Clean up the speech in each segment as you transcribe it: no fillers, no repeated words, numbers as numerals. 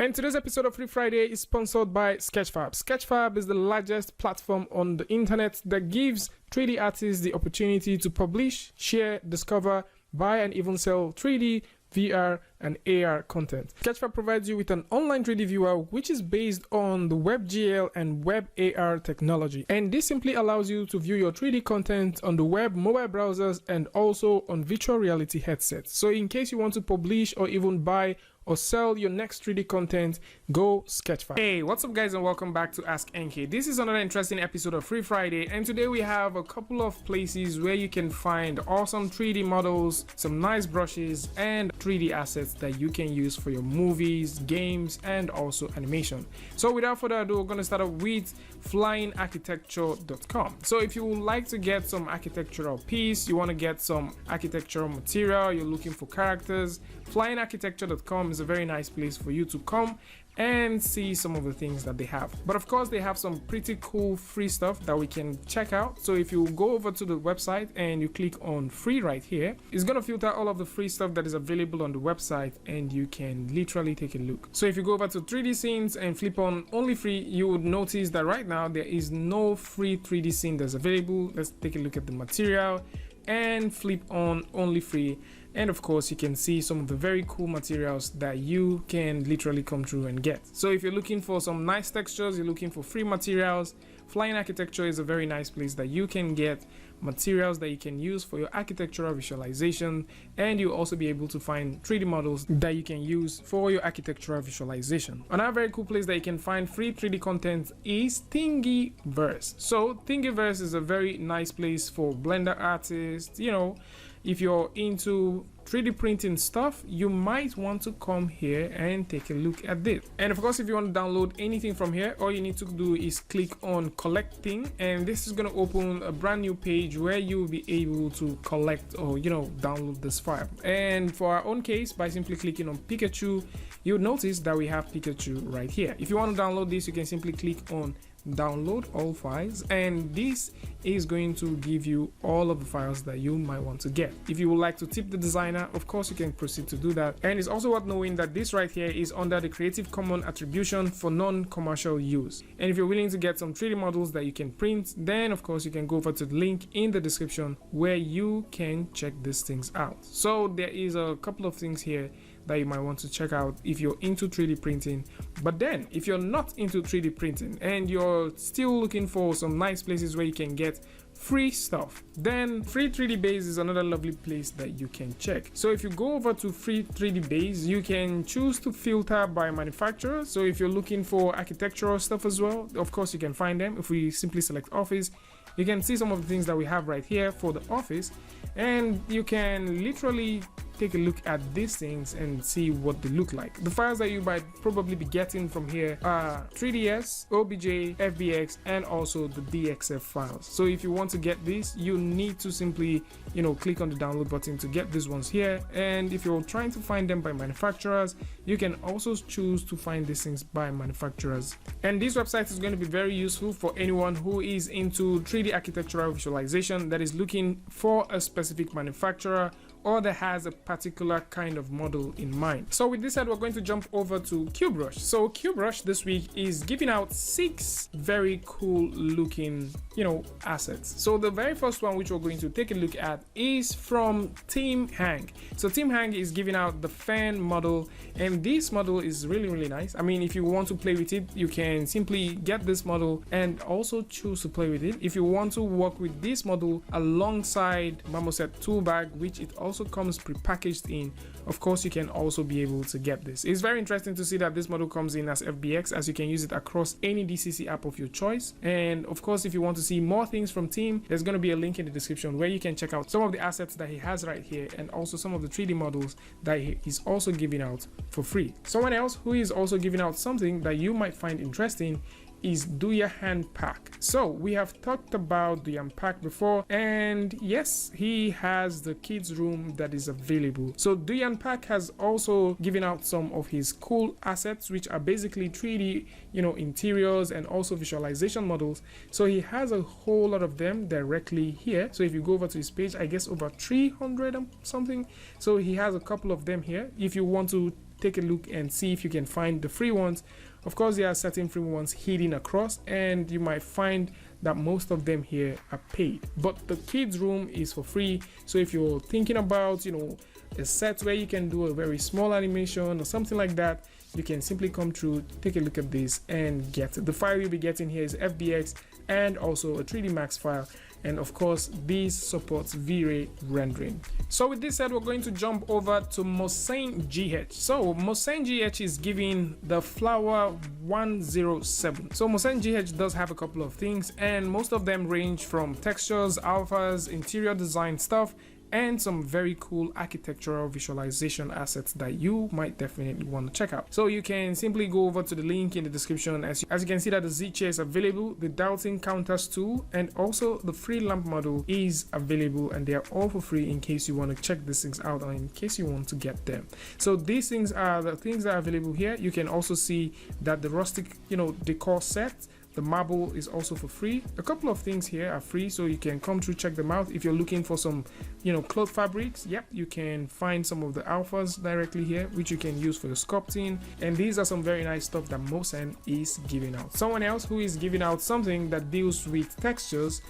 And today's episode of Free Friday is sponsored by Sketchfab. Sketchfab is the largest platform on the internet that gives 3D artists the opportunity to publish, share, discover, buy, and even sell 3D, VR, and AR content. Sketchfab provides you with an online 3D viewer which is based on the WebGL and WebAR technology. And this simply allows you to view your 3D content on the web, mobile browsers, and also on virtual reality headsets. So in case you want to publish or even buy or sell your next 3D content, go Sketchfab. Hey, what's up guys, and welcome back to Ask NK. This is another interesting episode of Free Friday, and today we have a couple of places where you can find awesome 3D models, some nice brushes, and 3D assets that you can use for your movies, games, and also animation. So without further ado, we're going to start off with Flyingarchitecture.com. So if you would like to get some architectural piece, you want to get some architectural material, you're looking for characters, Flyingarchitecture.com is a very nice place for you to come and see some of the things that they have. But of course they have some pretty cool free stuff that we can check out. So if you go over to the website and you click on free right here, it's going to filter all of the free stuff that is available on the website, and you can literally take a look. So if you go over to 3D scenes and flip on only free, you would notice that right now there is no free 3D scene that's available. Let's take a look at the material and flip on only free, and of course you can see some of the very cool materials that you can literally come through and get. So if you're looking for some nice textures, you're looking for free materials, Flyingarchitecture is a very nice place that you can get materials that you can use for your architectural visualization, and you'll also be able to find 3D models that you can use for your architectural visualization. Another very cool place that you can find free 3D content is Thingyverse. So Thingyverse is a very nice place for Blender artists. You know, if you're into 3D printing stuff, you might want to come here and take a look at this. And of course, if you want to download anything from here, all you need to do is click on Collecting, and this is going to open a brand new page where you will be able to collect or, you know, download this file. And for our own case, by simply clicking on Pikachu, you'll notice that we have Pikachu right here. If you want to download this, you can simply click on download all files, and this is going to give you all of the files that you might want to get. If you would like to tip the designer, of course you can proceed to do that. And it's also worth knowing that this right here is under the Creative Commons attribution for non-commercial use. And if you're willing to get some 3D models that you can print, then of course you can go over to the link in the description where you can check these things out. So there is a couple of things here that you might want to check out if you're into 3D printing. But then if you're not into 3D printing and you're still looking for some nice places where you can get free stuff, then Free 3D Base is another lovely place that you can check. So if you go over to Free 3D Base, you can choose to filter by manufacturer. So if you're looking for architectural stuff as well, of course you can find them. If we simply select office, you can see some of the things that we have right here for the office, and you can literally take a look at these things and see what they look like. The files that you might probably be getting from here are 3ds, OBJ, FBX, and also the DXF files. So if you want to get this, you need to simply, you know, click on the download button to get these ones here. And if you're trying to find them by manufacturers, you can also choose to find these things by manufacturers. And this website is going to be very useful for anyone who is into 3D architectural visualization that is looking for a specific manufacturer or that has a particular kind of model in mind. So with this said, we're going to jump over to CUBEBRUSH. So CUBEBRUSH this week is giving out 6 very cool looking, you know, assets. So the very first one which we're going to take a look at is from Team Hang. So Team Hang is giving out the fan model, and this model is really nice. I mean, if you want to play with it, you can simply get this model and also choose to play with it. If you want to work with this model alongside Marmoset tool bag, which it also comes prepackaged in, of course you can also be able to get this. It's very interesting to see that this model comes in as FBX, as you can use it across any DCC app of your choice. And of course, if you want to see more things from Team, there's going to be a link in the description where you can check out some of the assets that he has right here, and also some of the 3D models that he's also giving out for free. Someone else who is also giving out something that you might find interesting is Duyan Pack. So we have talked about Duyan Pack before, and yes, he has the kids room that is available. So Duyan Pack has also given out some of his cool assets, which are basically 3D, you know, interiors and also visualization models. So he has a whole lot of them directly here. So if you go over to his page, I guess over 300 and something. So he has a couple of them here. If you want to take a look and see if you can find the free ones. Of course, there are certain free ones hidden across, and you might find that most of them here are paid, but the kids room is for free. So if you're thinking about, you know, a set where you can do a very small animation or something like that, you can simply come through, take a look at this and get it. The file you'll be getting here is FBX and also a 3D Max file, and of course this supports V-Ray rendering. So with this said, we're going to jump over to Mosaic GH. So Mosaic GH is giving the Flower 107. So Mosaic GH does have a couple of things, and most of them range from textures, alphas, interior design stuff, and some very cool architectural visualization assets that you might definitely want to check out. So you can simply go over to the link in the description. As you can see that the Z chair is available, the Doubting Counters tool, and also the free lamp model is available, and they are all for free in case you want to check these things out or in case you want to get them. So these things are the things that are available here. You can also see that the rustic, you know, decor set, the marble is also for free. A couple of things here are free, so you can come through, check them out. If you're looking for some, you know, cloth fabrics, yep, you can find some of the alphas directly here, which you can use for your sculpting. And these are some very nice stuff that Mosaic is giving out. Someone else who is giving out something that deals with textures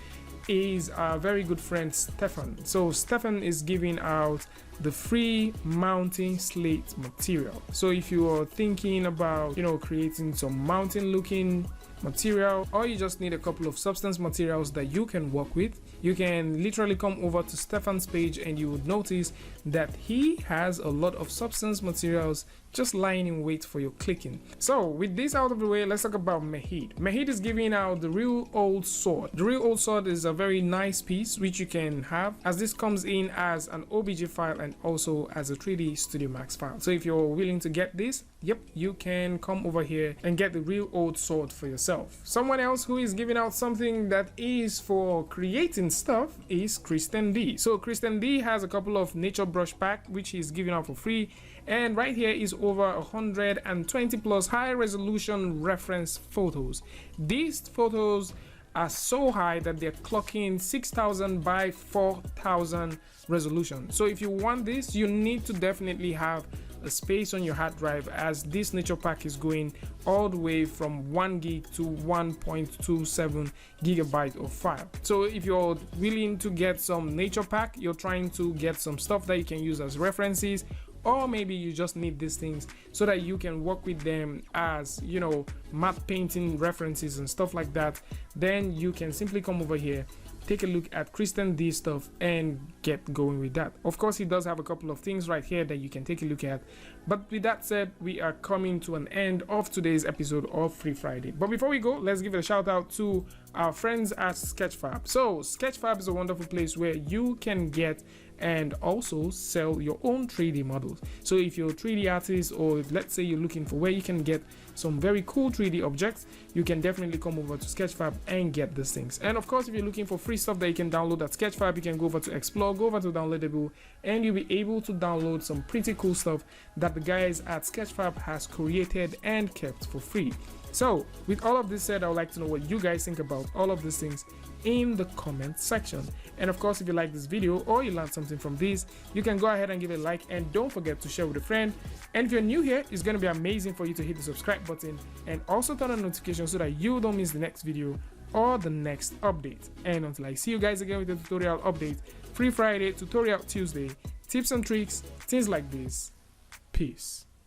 is our very good friend Stefan. So Stefan is giving out the free mountain slate material. So if you are thinking about, you know, creating some mountain looking material, or you just need a couple of substance materials that you can work with, you can literally come over to Stefan's page and you would notice that he has a lot of substance materials just lying in wait for your clicking. So with this out of the way, let's talk about Mehid. Mehid is giving out the Real Old Sword. The Real Old Sword is a very nice piece which you can have, as this comes in as an OBJ file and also as a 3D Studio Max file. So if you're willing to get this, yep, you can come over here and get the Real Old Sword for yourself. Someone else who is giving out something that is for creating stuff is Kristen D. So Kristen D has a couple of nature brush pack which he's giving out for free, and right here is over 120 plus high resolution reference photos. These photos are so high that they're clocking 6000 by 4000 resolution. So if you want this, you need to definitely have a space on your hard drive, as this nature pack is going all the way from 1 gig to 1.27 gigabyte of file. So if you're willing to get some nature pack, you're trying to get some stuff that you can use as references, or maybe you just need these things so that you can work with them as, you know, matte painting references and stuff like that, then you can simply come over here, take a look at Kristen D stuff and get going with that. Of course, he does have a couple of things right here that you can take a look at. But with that said, we are coming to an end of today's episode of Free Friday. But before we go, let's give a shout out to our friends at Sketchfab. So Sketchfab is a wonderful place where you can get and also sell your own 3D models. So if you're a 3D artist, or let's say you're looking for where you can get some very cool 3D objects, you can definitely come over to Sketchfab and get these things. And of course, if you're looking for free stuff that you can download at Sketchfab, you can go over to Explore, go over to Downloadable, and you'll be able to download some pretty cool stuff that the guys at Sketchfab has created and kept for free. So with all of this said, I would like to know what you guys think about all of these things in the comment section. And of course, if you like this video or you learned something from this, you can go ahead and give it a like, and don't forget to share with a friend. And if you're new here, it's going to be amazing for you to hit the subscribe button and also turn on notifications so that you don't miss the next video or the next update. And until I see you guys again with the tutorial update, Free Friday, Tutorial Tuesday, tips and tricks, things like this. Peace.